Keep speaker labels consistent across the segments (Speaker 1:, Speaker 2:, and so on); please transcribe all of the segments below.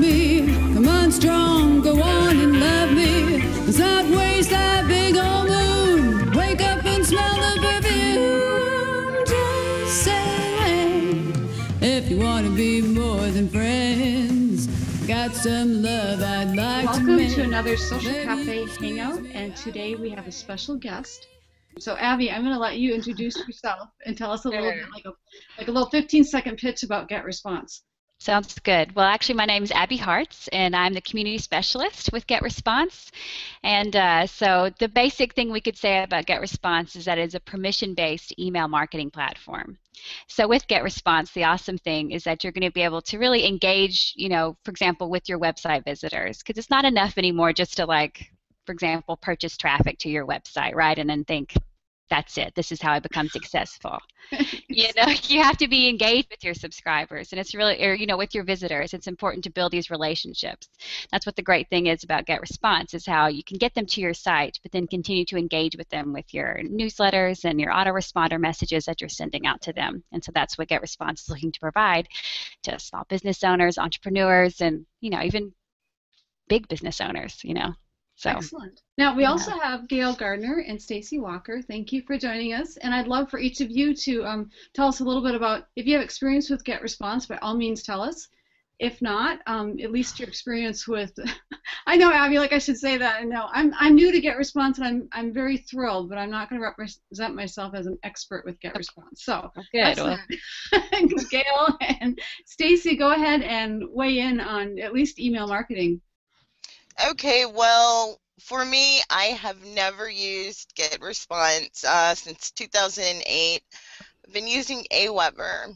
Speaker 1: me. Come on strong, go on and love me. Let's not waste that big old moon. Wake up and smell the perfume. Just say if you want to be more than friends. Got some love I'd like to
Speaker 2: Welcome
Speaker 1: make.
Speaker 2: to another Social Cafe Hangout, and today we have a special guest. So Abby, I'm going to let you introduce yourself and tell us a little bit, like a little 15-second pitch about GetResponse.
Speaker 3: Sounds good. Well, actually, my name is Abby Hartz, and I'm the community specialist with GetResponse. And so the basic thing we could say about GetResponse is that it's a permission-based email marketing platform. So with GetResponse, the awesome thing is that you're going to be able to really engage, you know, for example, with your website visitors, because it's not enough anymore just to, like, for example, purchase traffic to your website, right, and then think, that's it, this is how I become successful. You know, you have to be engaged with your subscribers, and it's really, or, you know, with your visitors. It's important to build these relationships. That's what the great thing is about GetResponse, is how you can get them to your site, but then continue to engage with them with your newsletters and your autoresponder messages that you're sending out to them. And so that's what GetResponse is looking to provide to small business owners, entrepreneurs, and, you know, even big business owners, you know. So,
Speaker 2: excellent. Now, we also have Gail Gardner and Stacy Walker. Thank you for joining us. And I'd love for each of you to tell us a little bit about, if you have experience with GetResponse, by all means tell us. If not, at least your experience with, I know, Abby, like I should say that. No, I'm new to GetResponse, and I'm very thrilled, but I'm not going to represent myself as an expert with GetResponse. So,
Speaker 3: good. Well.
Speaker 2: Gail and Stacy, go ahead and weigh in on at least email marketing.
Speaker 4: Okay, well, for me, I have never used GetResponse since 2008. I've been using Aweber.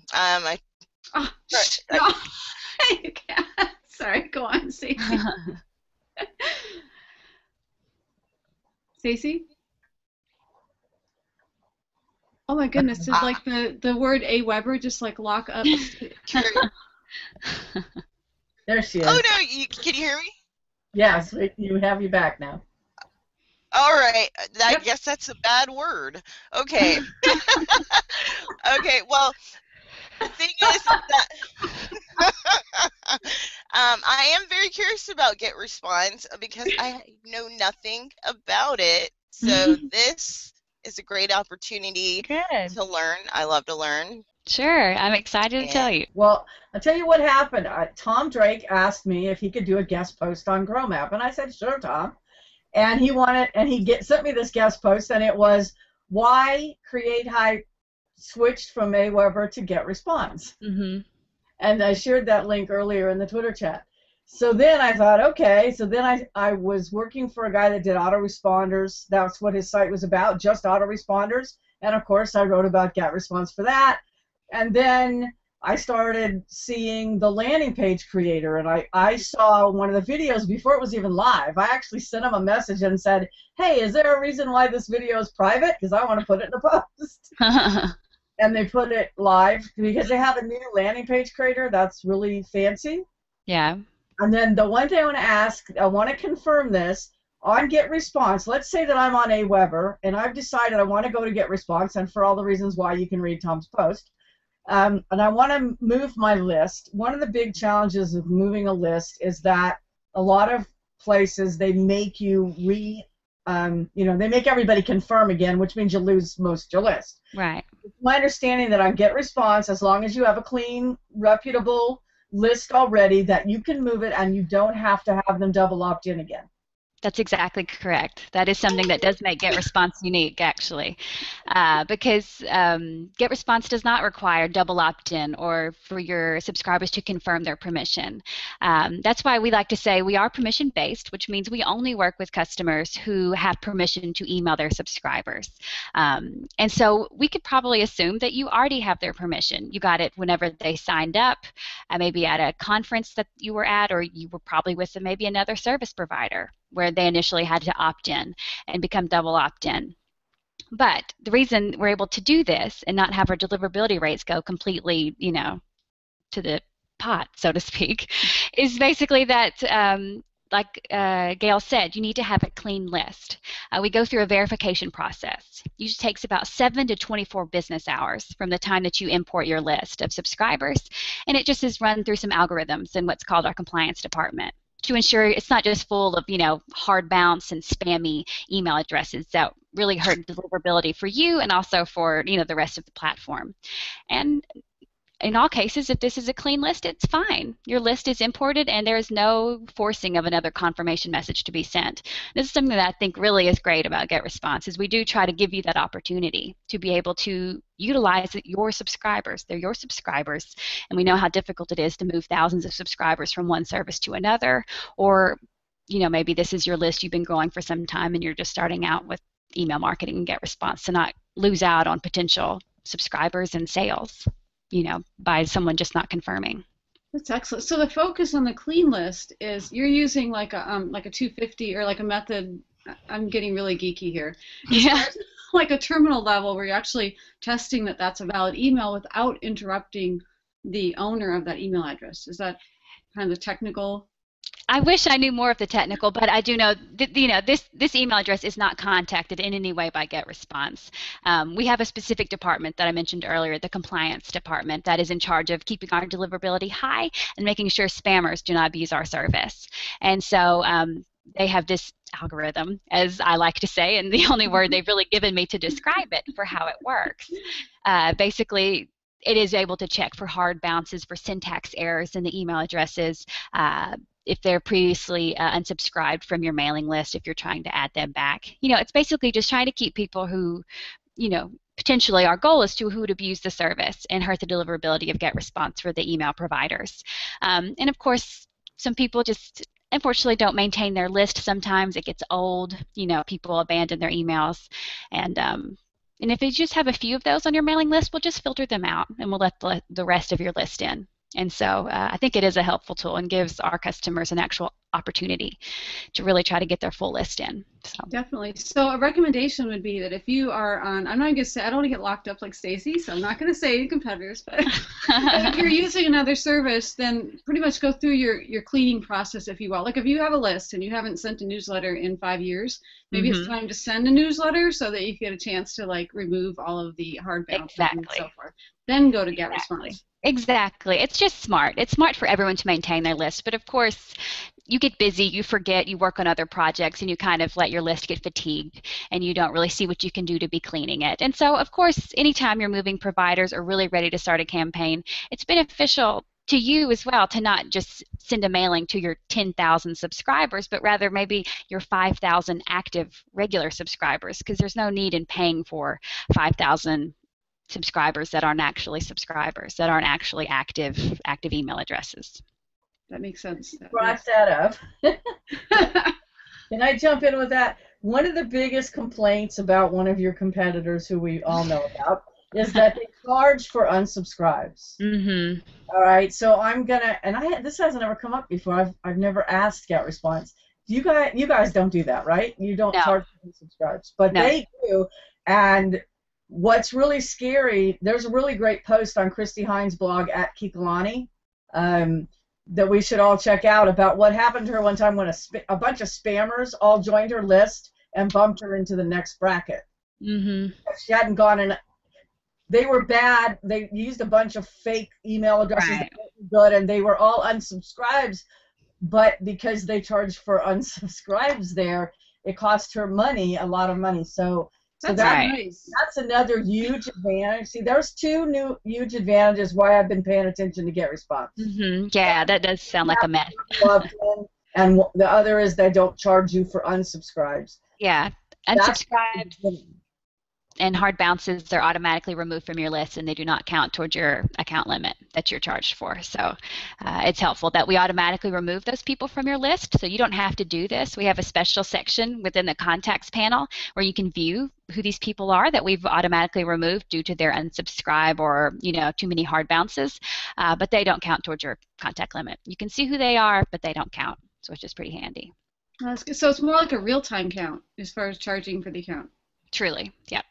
Speaker 2: Sorry, go on, Stacey. Stacey? Oh my goodness, did like the word Aweber just like lock up?
Speaker 5: There she is.
Speaker 4: Oh no, can you hear me?
Speaker 5: Yes, you have you back now.
Speaker 4: All right, I guess that's a bad word. Okay. Okay, well, the thing is that I am very curious about GetResponse because I know nothing about it. So this is a great opportunity to learn. I love to learn.
Speaker 3: Sure, I'm excited to tell you.
Speaker 5: Well, I'll tell you what happened. Tom Drake asked me if he could do a guest post on GrowMap, and I said, sure, Tom. And he wanted, and he sent me this guest post, and it was why Create Hype switched from Aweber to GetResponse. And I shared that link earlier in the Twitter chat. So then I thought, okay. So then I was working for a guy that did autoresponders. That's what his site was about, just autoresponders. And of course, I wrote about GetResponse for that. And then I started seeing the landing page creator, and I saw one of the videos before it was even live. I actually sent him a message and said, hey, is there a reason why this video is private? Because I want to put it in a post. And they put it live because they have a new landing page creator that's really fancy.
Speaker 3: Yeah.
Speaker 5: And then the one thing I want to ask, I want to confirm this. On GetResponse, let's say that I'm on Aweber, and I've decided I want to go to GetResponse, and for all the reasons why you can read Tom's post. And I want to move my list. One of the big challenges of moving a list is that a lot of places, they make you they make everybody confirm again, which means you lose most of your list.
Speaker 3: Right.
Speaker 5: It's my understanding that on GetResponse, as long as you have a clean, reputable list already, that you can move it and you don't have to have them double opt in again.
Speaker 3: That's exactly correct. That is something that does make GetResponse unique, actually, because GetResponse does not require double opt-in or for your subscribers to confirm their permission. That's why we like to say we are permission-based, which means we only work with customers who have permission to email their subscribers. And so we could probably assume that you already have their permission. You got it whenever they signed up, maybe at a conference that you were at, or you were probably with maybe another service provider where they initially had to opt in and become double opt-in. But the reason we're able to do this and not have our deliverability rates go completely, to the pot, so to speak, is basically that like Gail said, you need to have a clean list. We go through a verification process. It usually takes about 7 to 24 business hours from the time that you import your list of subscribers, and it just is run through some algorithms in what's called our compliance department to ensure it's not just full of, hard bounce and spammy email addresses that really hurt deliverability for you and also for, the rest of the platform. And in all cases, if this is a clean list, it's fine. Your list is imported and there's no forcing of another confirmation message to be sent. This is something that I think really is great about GetResponse, is we do try to give you that opportunity to be able to utilize your subscribers. They're your subscribers, and we know how difficult it is to move thousands of subscribers from one service to another, or maybe this is your list you've been growing for some time and you're just starting out with email marketing and GetResponse to not lose out on potential subscribers and sales, by someone just not confirming.
Speaker 2: That's excellent. So the focus on the clean list is you're using like a 250 or like a method. I'm getting really geeky here.
Speaker 3: Yeah.
Speaker 2: Like a terminal level where you're actually testing that that's a valid email without interrupting the owner of that email address. Is that kind of the technical?
Speaker 3: I wish I knew more of the technical, but I do know that, this email address is not contacted in any way by GetResponse. We have a specific department that I mentioned earlier, the compliance department, that is in charge of keeping our deliverability high and making sure spammers do not abuse our service. And so they have this algorithm, as I like to say, and the only word they've really given me to describe it for how it works. Basically, it is able to check for hard bounces, for syntax errors in the email addresses, if they're previously unsubscribed from your mailing list, if you're trying to add them back. It's basically just trying to keep people who, potentially our goal is who would abuse the service and hurt the deliverability of GetResponse for the email providers. And of course, some people just unfortunately don't maintain their list. Sometimes it gets old, people abandon their emails, and if you just have a few of those on your mailing list, we'll just filter them out and we'll let the rest of your list in. And so I think it is a helpful tool and gives our customers an actual opportunity to really try to get their full list in. So.
Speaker 2: Definitely. So a recommendation would be that if you are on, I'm not going to say, I don't want to get locked up like Stacy, so I'm not going to say any competitors, but if you're using another service, then pretty much go through your cleaning process, if you will. Like if you have a list and you haven't sent a newsletter in 5 years, maybe it's time to send a newsletter so that you get a chance to like remove all of the hard bounces and so forth. Then go to GetResponse.
Speaker 3: Exactly. It's just smart. It's smart for everyone to maintain their list, but of course, you get busy, you forget, you work on other projects, and you kind of let your list get fatigued, and you don't really see what you can do to be cleaning it. And so, of course, anytime you're moving providers or really ready to start a campaign, it's beneficial to you as well to not just send a mailing to your 10,000 subscribers, but rather maybe your 5,000 active regular subscribers, because there's no need in paying for 5,000 subscribers that aren't actually subscribers, that aren't actually active email addresses.
Speaker 2: That makes sense.
Speaker 5: Brought that up. Can I jump in with that? One of the biggest complaints about one of your competitors, who we all know about, is that they charge for unsubscribes. All right, so I'm gonna, and this hasn't ever come up before. I've never asked GetResponse. You guys don't do that, right? You don't charge for unsubscribes, but they do. And what's really scary, there's a really great post on Christy Hines' blog at Kikalani that we should all check out about what happened to her one time when a bunch of spammers all joined her list and bumped her into the next bracket. She hadn't gone in. They were bad. They used a bunch of fake email addresses that weren't good, and they were all unsubscribes. But because they charged for unsubscribes there, it cost her money, a lot of money. So that's another huge advantage. See, there's two huge advantages why I've been paying attention to GetResponse.
Speaker 3: Yeah, that does sound like a mess.
Speaker 5: And the other is they don't charge you for unsubscribes.
Speaker 3: Yeah, unsubscribes and hard bounces are automatically removed from your list, and they do not count towards your account limit that you're charged for. So it's helpful that we automatically remove those people from your list, so you don't have to do this. We have a special section within the contacts panel where you can view who these people are that we've automatically removed due to their unsubscribe or too many hard bounces, but they don't count towards your contact limit. You can see who they are, but they don't count, so it's just pretty handy.
Speaker 2: So it's more like a real-time count as far as charging for the account.
Speaker 3: Truly, yep.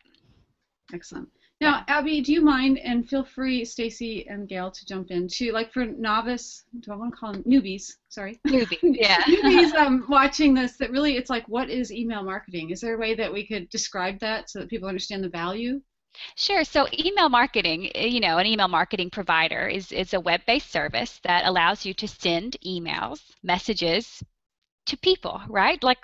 Speaker 2: Excellent. Now, Abby, do you mind, and feel free, Stacy and Gail, to jump in too, like for novice, do I want to call them newbies? Sorry.
Speaker 3: Newbies, yeah.
Speaker 2: Newbies watching this, that really, it's like, what is email marketing? Is there a way that we could describe that so that people understand the value?
Speaker 3: Sure. So email marketing, an email marketing provider is a web-based service that allows you to send emails, messages to people, right? Like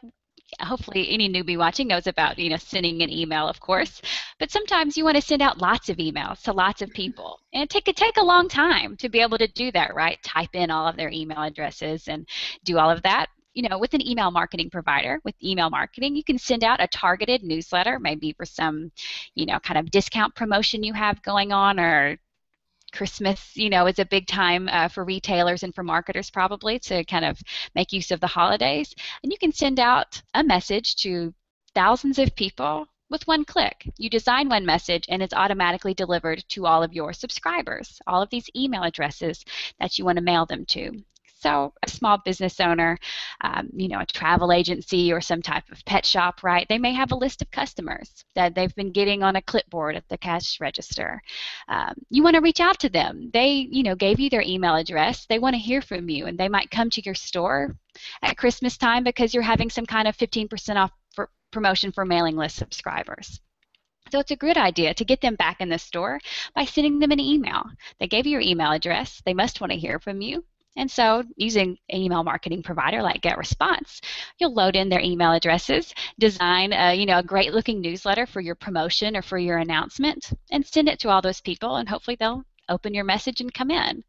Speaker 3: hopefully any newbie watching knows about, sending an email, of course. But sometimes you want to send out lots of emails to lots of people. And it could take a long time to be able to do that, right? Type in all of their email addresses and do all of that. With an email marketing provider, with email marketing, you can send out a targeted newsletter, maybe for some, kind of discount promotion you have going on, or Christmas, is a big time for retailers and for marketers probably to kind of make use of the holidays. And you can send out a message to thousands of people with one click. You design one message and it's automatically delivered to all of your subscribers, all of these email addresses that you want to mail them to. So a small business owner, a travel agency or some type of pet shop, right? They may have a list of customers that they've been getting on a clipboard at the cash register. You want to reach out to them. They, gave you their email address. They want to hear from you, and they might come to your store at Christmas time because you're having some kind of 15% off promotion for mailing list subscribers. So it's a good idea to get them back in the store by sending them an email. They gave you your email address. They must want to hear from you. And so using an email marketing provider like GetResponse, you'll load in their email addresses, design a great looking newsletter for your promotion or for your announcement, and send it to all those people, and hopefully they'll open your message and come in.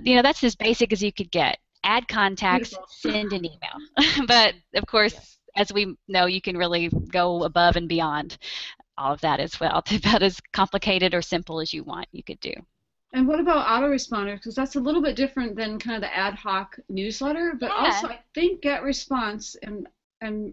Speaker 3: That's as basic as you could get. Add contacts,
Speaker 2: Beautiful.
Speaker 3: Send an email. But of course, as we know, you can really go above and beyond all of that as well, to about as complicated or simple as you want, you could do.
Speaker 2: And what about autoresponder? Because that's a little bit different than kind of the ad hoc newsletter, but also I think GetResponse, and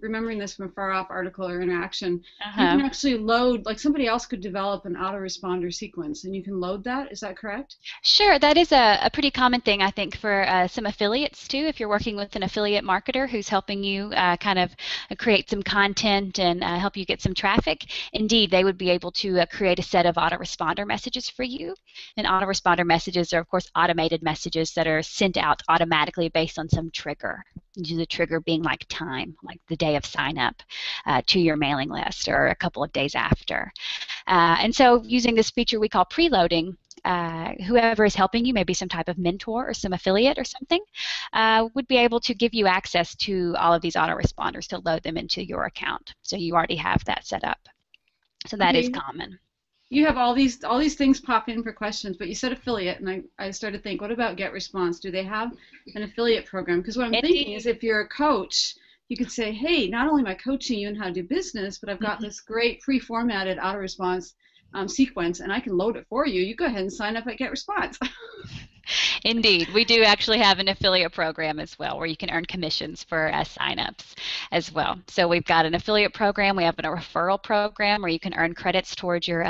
Speaker 2: remembering this from a far off article or interaction, you can actually load, like somebody else could develop an autoresponder sequence, and you can load that. Is that correct?
Speaker 3: Sure. That is a pretty common thing, I think, for some affiliates too. If you're working with an affiliate marketer who's helping you kind of create some content and help you get some traffic, indeed, they would be able to create a set of autoresponder messages for you. And autoresponder messages are, of course, automated messages that are sent out automatically based on some trigger. The trigger being like time, like the day of sign up to your mailing list or a couple of days after. And so using this feature we call preloading, whoever is helping you, maybe some type of mentor or some affiliate or something, would be able to give you access to all of these autoresponders to load them into your account. So you already have that set up. So that is common.
Speaker 2: You have all these things pop in for questions, but you said affiliate, and I started to think, what about GetResponse? Do they have an affiliate program? Because what I'm thinking is, if you're a coach, you could say, hey, not only am I coaching you in how to do business, but I've got this great pre-formatted autorespons sequence, and I can load it for you. You go ahead and sign up at GetResponse.
Speaker 3: Indeed. We do actually have an affiliate program as well where you can earn commissions for sign-ups as well. So we've got an affiliate program. We have a referral program where you can earn credits towards your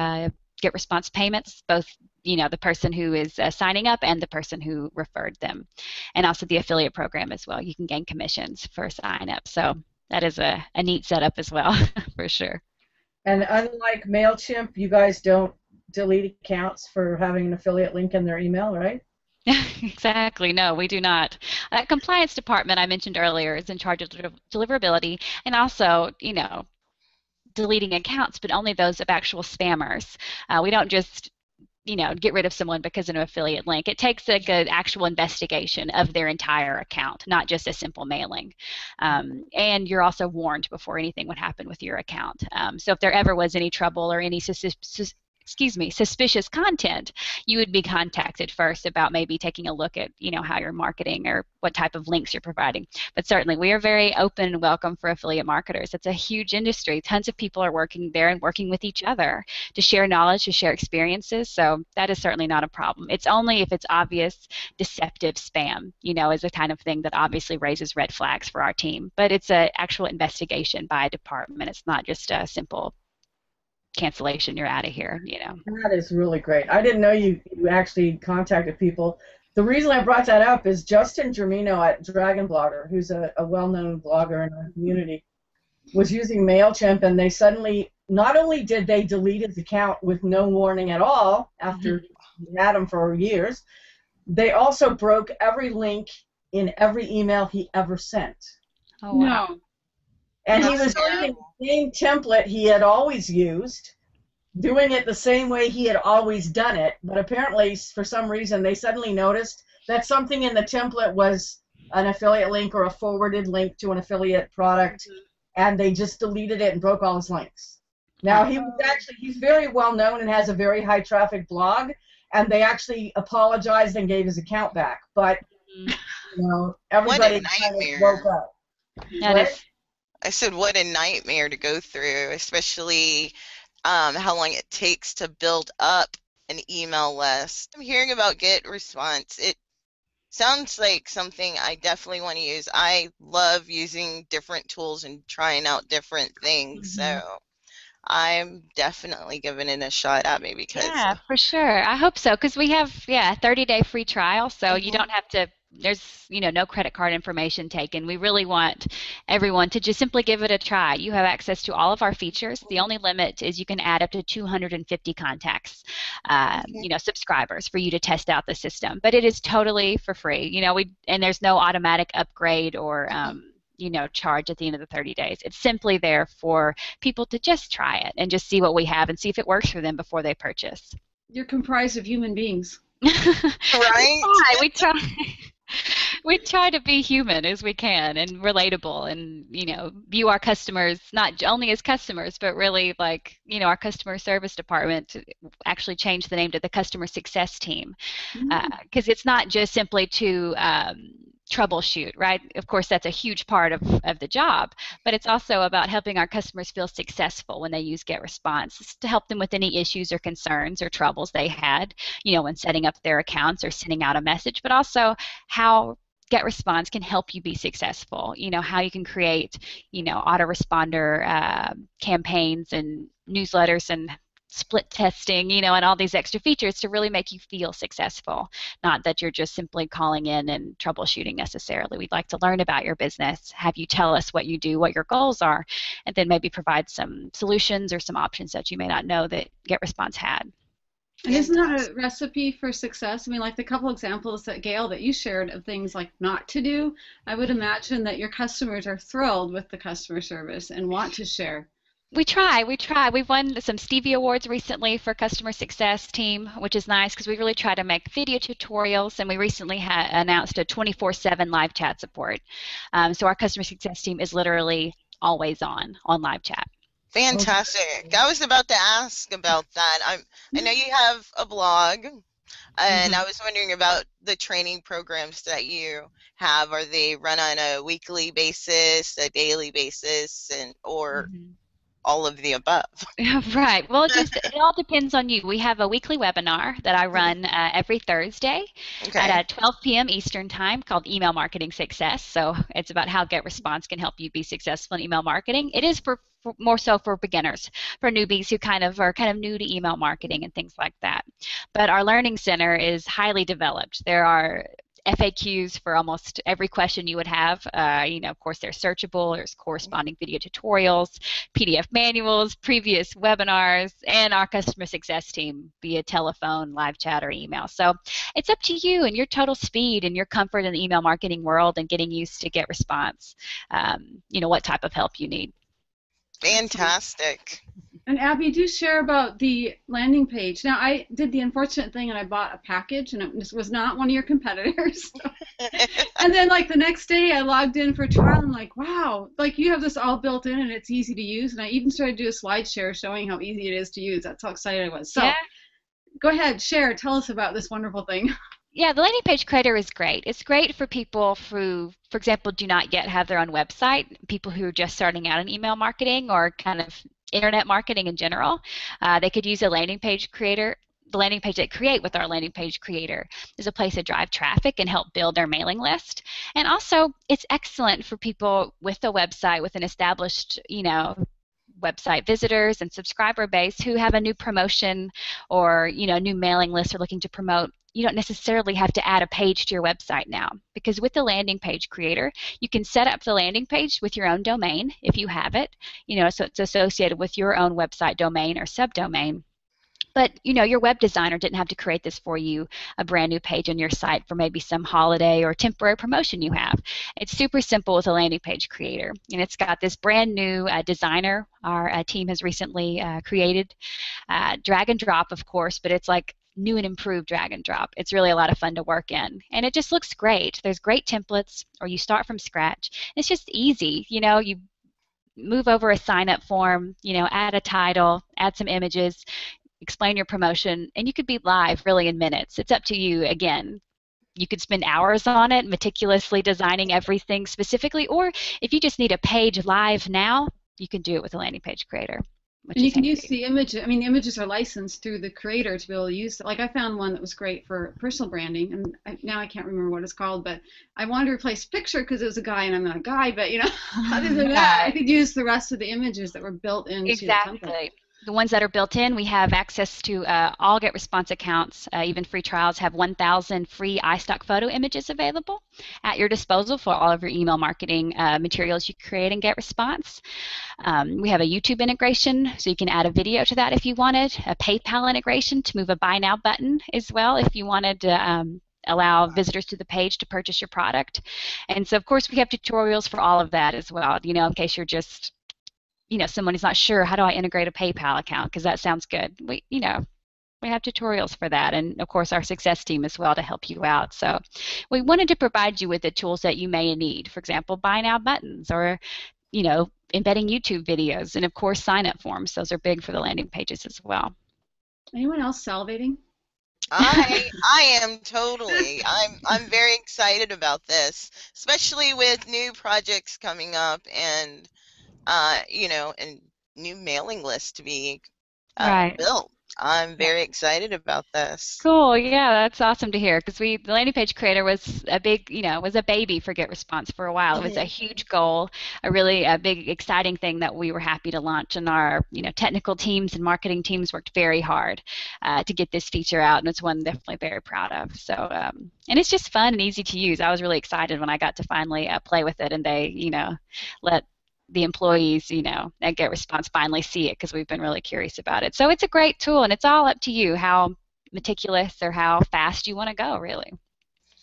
Speaker 3: GetResponse payments, both the person who is signing up and the person who referred them. And also the affiliate program as well. You can gain commissions for sign-up. So that is a neat setup as well, for sure.
Speaker 5: And unlike MailChimp, you guys don't delete accounts for having an affiliate link in their email, right?
Speaker 3: Exactly. No, we do not. That compliance department I mentioned earlier is in charge of deliverability and also, deleting accounts, but only those of actual spammers. We don't just, get rid of someone because of an affiliate link. It takes a good actual investigation of their entire account, not just a simple mailing. And you're also warned before anything would happen with your account. So if there ever was any trouble or any suspicious content, you would be contacted first about maybe taking a look at, how you're marketing or what type of links you're providing. But certainly, we are very open and welcome for affiliate marketers. It's a huge industry. Tons of people are working there and working with each other to share knowledge, to share experiences. So that is certainly not a problem. It's only if it's obvious deceptive spam, is the kind of thing that obviously raises red flags for our team. But it's an actual investigation by a department. It's not just a simple cancellation, you're out of here,
Speaker 5: That is really great. I didn't know you actually contacted people. The reason I brought that up is Justin Germino at Dragon Blogger, who's a well-known blogger in our community, was using MailChimp, and they suddenly not only did they delete his account with no warning at all after he had him for years, they also broke every link in every email he ever sent.
Speaker 3: Oh, wow.
Speaker 2: No.
Speaker 5: And he was using the same template he had always used, doing it the same way he had always done it, but apparently, for some reason, they suddenly noticed that something in the template was an affiliate link or a forwarded link to an affiliate product, and they just deleted it and broke all his links. Now, he's very well known and has a very high traffic blog, and they actually apologized and gave his account back, but, you know, everybody kind of woke up.
Speaker 4: I said, what a nightmare to go through, especially how long it takes to build up an email list. I'm hearing about GetResponse. It sounds like something I definitely want to use. I love using different tools and trying out different things, so I'm definitely giving it a shot at me because...
Speaker 3: Yeah, for sure. I hope so, because we have, a 30-day free trial, so you don't have to, there's, no credit card information taken. We really want everyone to just simply give it a try. You have access to all of our features. The only limit is you can add up to 250 contacts, subscribers for you to test out the system. But it is totally for free. And there's no automatic upgrade or charge at the end of the 30 days. It's simply there for people to just try it and just see what we have and see if it works for them before they purchase.
Speaker 2: You're comprised of human beings.
Speaker 4: Right?
Speaker 3: We try to be human as we can and relatable and, view our customers not only as customers, but really like, our customer service department actually changed the name to the customer success team. Because it's not just simply to troubleshoot, right? Of course, that's a huge part of the job, but it's also about helping our customers feel successful when they use GetResponse. It's to help them with any issues or concerns or troubles they had, when setting up their accounts or sending out a message, but also how GetResponse can help you be successful. How you can create, autoresponder campaigns and newsletters and split testing, and all these extra features to really make you feel successful, not that you're just simply calling in and troubleshooting necessarily. We'd like to learn about your business, have you tell us what you do, what your goals are, and then maybe provide some solutions or some options that you may not know that GetResponse had.
Speaker 2: And isn't that a recipe for success? I mean, like the couple examples that Gail that you shared of things like not to do, I would imagine that your customers are thrilled with the customer service and want to share.
Speaker 3: We try. We've won some Stevie Awards recently for customer success team, which is nice because we really try to make video tutorials, and we recently announced a 24/7 live chat support. So our customer success team is literally always on live chat.
Speaker 4: Fantastic. I was about to ask about that. I know you have a blog, and I was wondering about the training programs that you have. Are they run on a weekly basis, a daily basis, or all of the above?
Speaker 3: Right. Well, it all depends on you. We have a weekly webinar that I run every Thursday at 12 p.m. Eastern Time called Email Marketing Success. So it's about how GetResponse can help you be successful in email marketing. It is for more so for beginners, for newbies who are kind of new to email marketing and things like that. But our Learning Center is highly developed. There are FAQs for almost every question you would have. Of course, they're searchable. There's corresponding video tutorials, PDF manuals, previous webinars, and our customer success team via telephone, live chat, or email. So it's up to you and your total speed and your comfort in the email marketing world and getting used to GetResponse, what type of help you need.
Speaker 4: Fantastic.
Speaker 2: And Abby, do share about the landing page. Now, I did the unfortunate thing and I bought a package and it was not one of your competitors. And then like the next day I logged in for a trial and I'm like, wow, like you have this all built in and it's easy to use. And I even started to do a slide share showing how easy it is to use. That's how excited I was. So go ahead, share, tell us about this wonderful thing.
Speaker 3: Yeah, the landing page creator is great. It's great for people who, for example, do not yet have their own website, people who are just starting out in email marketing or kind of internet marketing in general. They could use a landing page creator. The landing page they create with our landing page creator is a place to drive traffic and help build their mailing list. And also, it's excellent for people with a website, with an established, website visitors and subscriber base who have a new promotion or new mailing list they're looking to promote you don't necessarily have to add a page to your website now, because with the landing page creator, you can set up the landing page with your own domain if you have it, so it's associated with your own website domain or subdomain. But, your web designer didn't have to create this for you, a brand new page on your site for maybe some holiday or temporary promotion you have. It's super simple with a landing page creator. And it's got this brand new designer our team has recently created. Drag and drop, of course, but it's like new and improved drag and drop. It's really a lot of fun to work in. And it just looks great. There's great templates, or you start from scratch. It's just easy. You move over a sign-up form, add a title, add some images, explain your promotion, and you could be live really in minutes. It's up to you. Again, you could spend hours on it, meticulously designing everything specifically, or if you just need a page live now, you can do it with a landing page creator.
Speaker 2: And you can use the image. I mean, the images are licensed through the creator to be able to use it. Like, I found one that was great for personal branding, and now I can't remember what it's called, but I wanted to replace picture because it was a guy and I'm not a guy, but other than that, I could use the rest of the images that were built into the template.
Speaker 3: The ones that are built in, we have access to all GetResponse accounts, even free trials, have 1,000 free iStock photo images available at your disposal for all of your email marketing materials you create in GetResponse. We have a YouTube integration, so you can add a video to that if you wanted, a PayPal integration to move a Buy Now button as well if you wanted to allow visitors to the page to purchase your product. And so, of course, we have tutorials for all of that as well, in case you're just someone is not sure, how do I integrate a PayPal account? Because that sounds good. We have tutorials for that, and of course our success team as well to help you out. So we wanted to provide you with the tools that you may need. For example, buy now buttons, or embedding YouTube videos, and of course sign-up forms. Those are big for the landing pages as well.
Speaker 2: Anyone else salivating?
Speaker 4: I am totally. I'm very excited about this, especially with new projects coming up and and new mailing lists to be built. I'm very excited about this.
Speaker 3: Cool. Yeah, that's awesome to hear, because the landing page creator was a big, was a baby for GetResponse for a while. It was a huge goal, a really big, exciting thing that we were happy to launch, and our, technical teams and marketing teams worked very hard to get this feature out, and it's one I'm definitely very proud of. So, and it's just fun and easy to use. I was really excited when I got to finally play with it, and they, let the employees, at GetResponse finally see it, because we've been really curious about it. So it's a great tool, and it's all up to you how meticulous or how fast you want to go, really.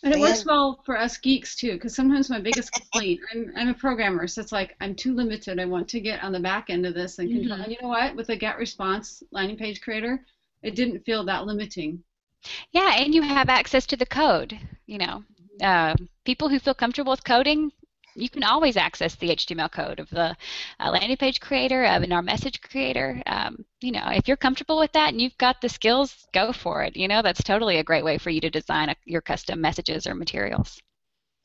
Speaker 2: And it works well for us geeks too, because sometimes my biggest complaint, I'm a programmer, so it's like I'm too limited. I want to get on the back end of this and control. And you know what? With a GetResponse landing page creator, it didn't feel that limiting.
Speaker 3: Yeah, and you have access to the code. People who feel comfortable with coding, you can always access the HTML code of the landing page creator, and our message creator. If you're comfortable with that and you've got the skills, go for it. That's totally a great way for you to design your custom messages or materials.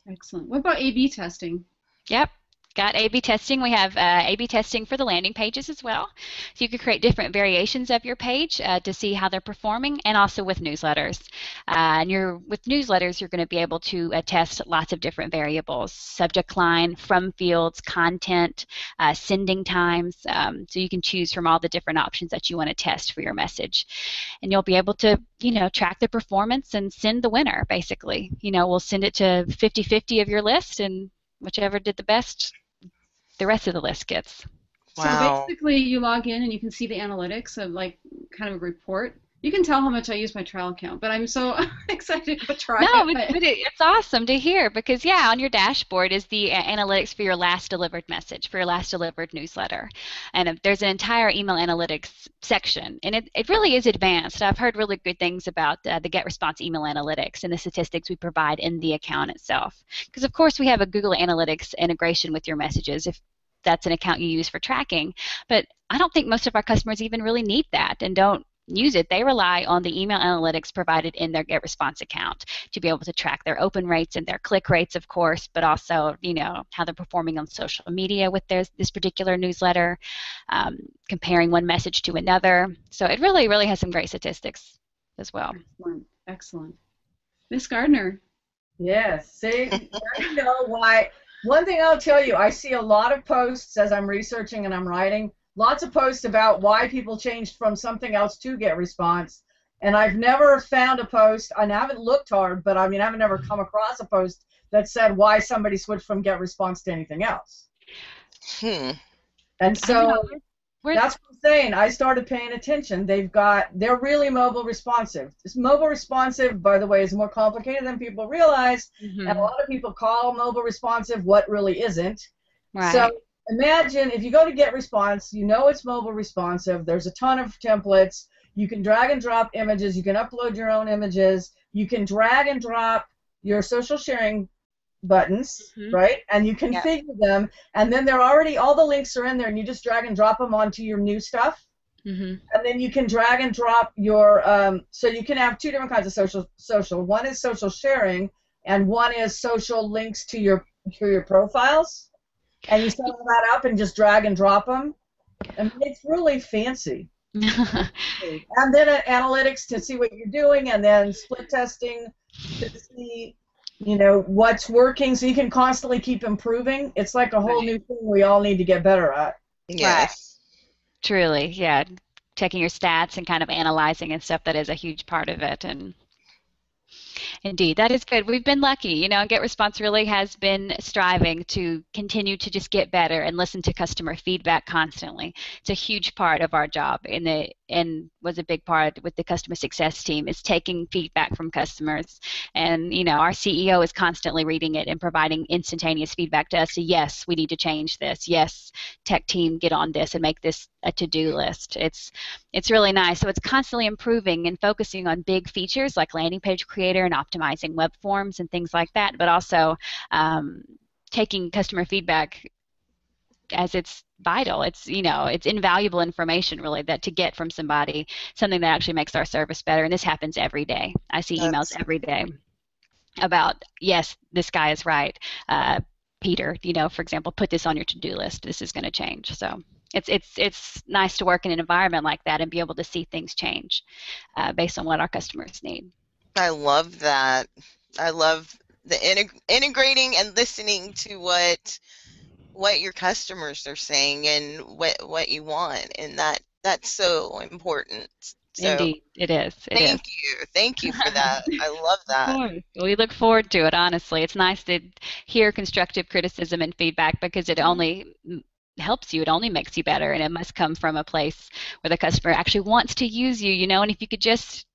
Speaker 2: Excellent. What about A/B testing?
Speaker 3: Yep. Got A/B testing. We have A/B testing for the landing pages as well. So you could create different variations of your page to see how they're performing, and also with newsletters. With newsletters, you're going to be able to test lots of different variables: subject line, from fields, content, sending times. So you can choose from all the different options that you want to test for your message. And you'll be able to, track the performance and send the winner, basically. We'll send it to 50-50 of your list, and whichever did the best, the rest of the list gets.
Speaker 4: Wow.
Speaker 2: So basically you log in and you can see the analytics of kind of a report. You can tell how much I use my trial account, but I'm so excited to try it.
Speaker 3: No, but it's awesome to hear, because on your dashboard is the analytics for your last delivered message, for your last delivered newsletter. And there's an entire email analytics section, and it really is advanced. I've heard really good things about the GetResponse email analytics and the statistics we provide in the account itself. Because of course we have a Google Analytics integration with your messages if that's an account you use for tracking, but I don't think most of our customers even really need that and don't use it. They rely on the email analytics provided in their GetResponse account to be able to track their open rates and their click rates, of course, but also, how they're performing on social media with this particular newsletter, comparing one message to another. So it really, really has some great statistics as well.
Speaker 2: Excellent. Excellent. Ms. Gardner.
Speaker 5: Yes. See, you know why. One thing I'll tell you, I see a lot of posts as I'm researching and I'm writing. Lots of posts about why people changed from something else to GetResponse, And I've never found a post, and I haven't looked hard, but I mean, I've never come across a post that said why somebody switched from GetResponse to anything else. And so that's what I'm saying. I started paying attention. They're really mobile responsive. This mobile responsive, by the way, is more complicated than people realize. And a lot of people call mobile responsive what really isn't.
Speaker 3: Right.
Speaker 5: So imagine if you go to GetResponse, you know it's mobile responsive. There's a ton of templates. You can drag and drop images. You can upload your own images. You can drag and drop your social sharing buttons, right? And you configure them, and then they're already, all the links are in there, and you just drag and drop them onto your new stuff. And then you can drag and drop your, so you can have two different kinds of social. One is social sharing, and one is social links to your profiles. And you set all that up and just drag and drop them. I mean, it's really fancy. And then analytics to see what you're doing, and then split testing to see, you know, what's working, so you can constantly keep improving. It's like a whole new thing we all need to get better at.
Speaker 4: Yes.
Speaker 3: Truly, yeah. Checking your stats and kind of analyzing and stuff, that is a huge part of it. And indeed, that is good. We've been lucky, you know, and GetResponse really has been striving to continue to just get better and listen to customer feedback constantly. It's a huge part of our job, and was a big part with the customer success team, is taking feedback from customers. And, you know, our CEO is constantly reading it and providing instantaneous feedback to us. So yes, we need to change this. Yes, tech team, get on this and make this a to-do list. It's really nice. So it's constantly improving and focusing on big features like landing page creator and optimizing web forms and things like that, but also taking customer feedback as it's vital. It's, you know, it's invaluable information really that to get from somebody, something that actually makes our service better. And this happens every day. I see emails every day about, yes, this guy is right. Peter, you know, for example, put this on your to-do list. This is going to change. So it's nice to work in an environment like that and be able to see things change based on what our customers need.
Speaker 4: I love that. I love the integrating and listening to what your customers are saying and what you want, and that's so important. So,
Speaker 3: indeed, it is.
Speaker 4: Thank you for that. I love that.
Speaker 3: Of course. We look forward to it. Honestly, it's nice to hear constructive criticism and feedback, because it only helps you. It only makes you better, and it must come from a place where the customer actually wants to use you. You know, and if you could just,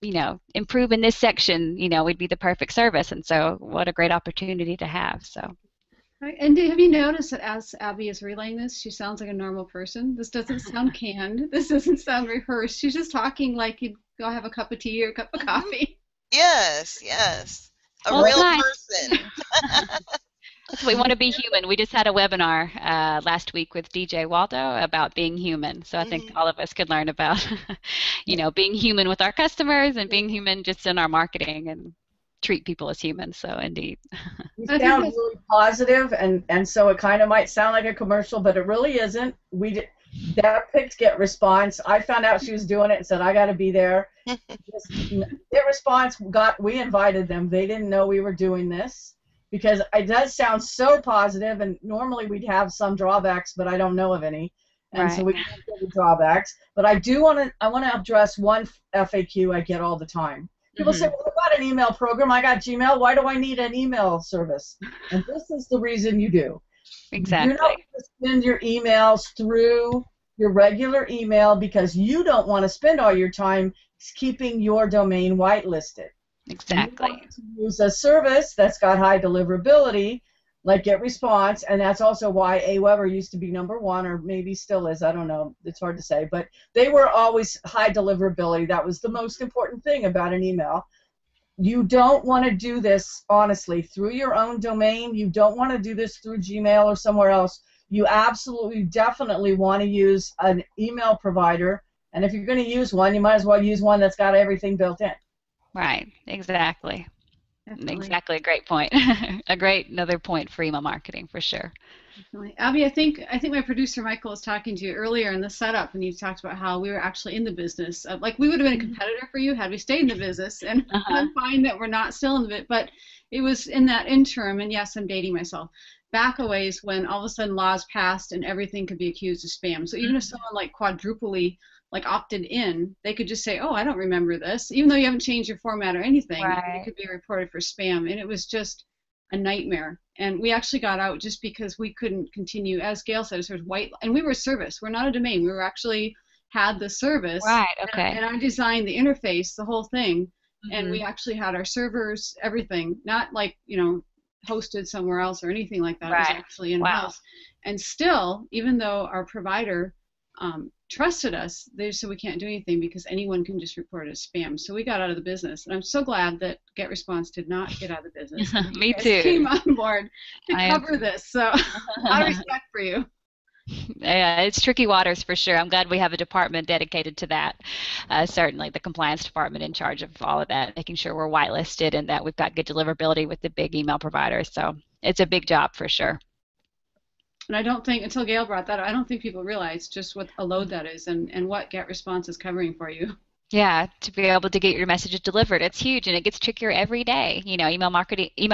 Speaker 3: you know, improve in this section, you know, we'd be the perfect service. And so, what a great opportunity to have. So.
Speaker 2: And have you noticed that as Abby is relaying this, she sounds like a normal person? This doesn't sound canned. This doesn't sound rehearsed. She's just talking like you'd go have a cup of tea or a cup of coffee.
Speaker 4: Yes. A real person.
Speaker 3: That's what we want to be human. We just had a webinar last week with DJ Waldo about being human. So I think all of us could learn about, you know, being human with our customers and being human just in our marketing and treat people as humans. So indeed.
Speaker 5: You sound really positive, and so it kind of might sound like a commercial, but it really isn't. Deb picked GetResponse. I found out she was doing it and said, I got to be there. GetResponse, we invited them. They didn't know we were doing this, because it does sound so positive, and normally we'd have some drawbacks, but I don't know of any. And so we can't get the drawbacks. But I want to address one FAQ I get all the time. People say, well, I've got an email program, I got Gmail, why do I need an email service? And this is the reason you do.
Speaker 3: Exactly.
Speaker 5: You're not going to send your emails through your regular email because you don't want to spend all your time keeping your domain whitelisted.
Speaker 3: Exactly.
Speaker 5: You want to use a service that's got high deliverability, like GetResponse, and that's also why Aweber used to be #1, or maybe still is, I don't know, it's hard to say, but they were always high deliverability. That was the most important thing about an email. You don't want to do this, honestly, through your own domain. You don't want to do this through Gmail or somewhere else. You absolutely, definitely want to use an email provider, and if you're going to use one, you might as well use one that's got everything built in.
Speaker 3: Right, exactly.
Speaker 2: Definitely.
Speaker 3: Exactly, a great point. Another point for email marketing, for sure.
Speaker 2: Definitely. Abby, I think my producer Michael was talking to you earlier in the setup, and you talked about how we were actually in the business. Like, we would have been a competitor for you had we stayed in the business, and I'm fine that we're not still in the bit, but it was in that interim, and yes, I'm dating myself, back a ways when all of a sudden laws passed and everything could be accused of spam. So even if someone like quadruply like opted in, they could just say, oh, I don't remember this, even though you haven't changed your format or anything.
Speaker 3: Right.
Speaker 2: It could be reported for spam, and it was just a nightmare. And we actually got out just because we couldn't continue. As Gail said, it was white, and we were service. We're not a domain. We were actually had the service.
Speaker 3: Right. Okay.
Speaker 2: And I designed the interface, the whole thing, and we actually had our servers, everything, not like, you know, hosted somewhere else or anything like that. It was actually in-house. And still, even though our provider trusted us, they said we can't do anything because anyone can just report it as spam. So we got out of the business. And I'm so glad that GetResponse did not get out of the business.
Speaker 3: Me too.
Speaker 2: Came on board to cover this. So a lot of respect for you.
Speaker 3: Yeah, it's tricky waters for sure. I'm glad we have a department dedicated to that. Certainly the compliance department in charge of all of that, making sure we're whitelisted and that we've got good deliverability with the big email providers. So it's a big job for sure.
Speaker 2: And I don't think, until Gail brought that up, I don't think people realize just what a load that is and what GetResponse is covering for you.
Speaker 3: Yeah, to be able to get your messages delivered, it's huge, and it gets trickier every day. You know, email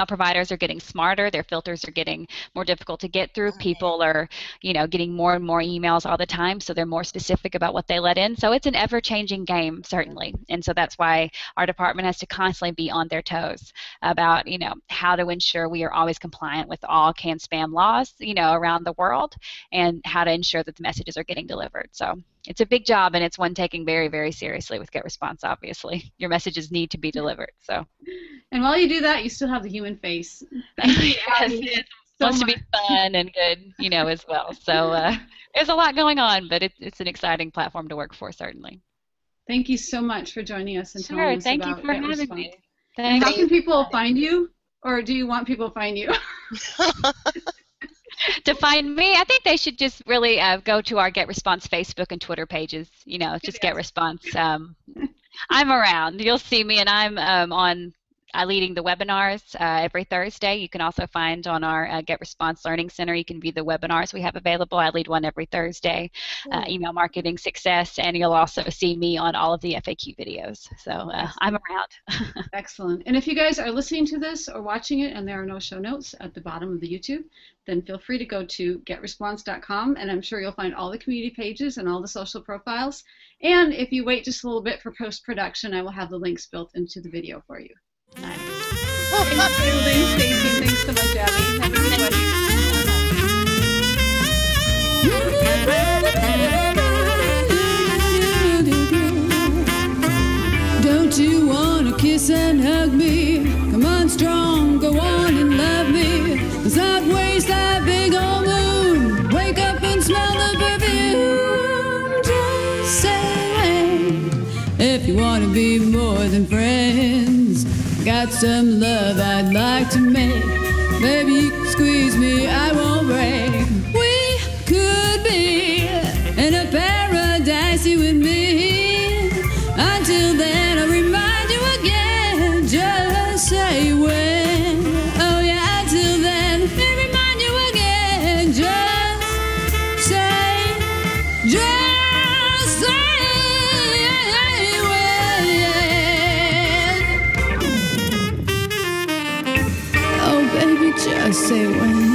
Speaker 3: providers are getting smarter. Their filters are getting more difficult to get through. People are, you know, getting more and more emails all the time, so they're more specific about what they let in. So it's an ever-changing game, certainly, and so that's why our department has to constantly be on their toes about, you know, how to ensure we are always compliant with all CAN spam laws, you know, around the world, and how to ensure that the messages are getting delivered. So it's a big job, and it's one taking very, very seriously with GetResponse, obviously. Your messages need to be delivered. So.
Speaker 2: And while you do that, you still have the human face.
Speaker 3: Yes, it wants to be fun and good, you know, as well. So there's a lot going on, but it's an exciting platform to work for, certainly.
Speaker 2: Thank you so much for joining us and telling us
Speaker 3: thank
Speaker 2: about
Speaker 3: you for having me.
Speaker 2: How can people find you, or do you want people to find you?
Speaker 3: To find me, I think they should just really go to our GetResponse Facebook and Twitter pages. You know, just GetResponse. I'm around. You'll see me, and I'm leading the webinars every Thursday. You can also find on our GetResponse Learning Center, you can view the webinars we have available. I lead one every Thursday, email marketing success, and you'll also see me on all of the FAQ videos. So I'm around.
Speaker 2: Excellent. And if you guys are listening to this or watching it and there are no show notes at the bottom of the YouTube, then feel free to go to getresponse.com, and I'm sure you'll find all the community pages and all the social profiles. And if you wait just a little bit for post-production, I will have the links built into the video for you. Nice. Thanks for everything, Stacey. Thanks so much, Abby. Have a good
Speaker 1: one. Don't you want to kiss and hug me? Come on, strong, go on and love me. 'Cause I'd waste that big old moon. Wake up and smell the perfume. Just say if you want to be more than friends. Got some love I'd like to make. Maybe you can squeeze me, I won't break. We could be in a paradise, you and me. Until then, I'll remind you again. Just say when. Oh yeah, until then, I'll remind you again. Just say when. Just say when.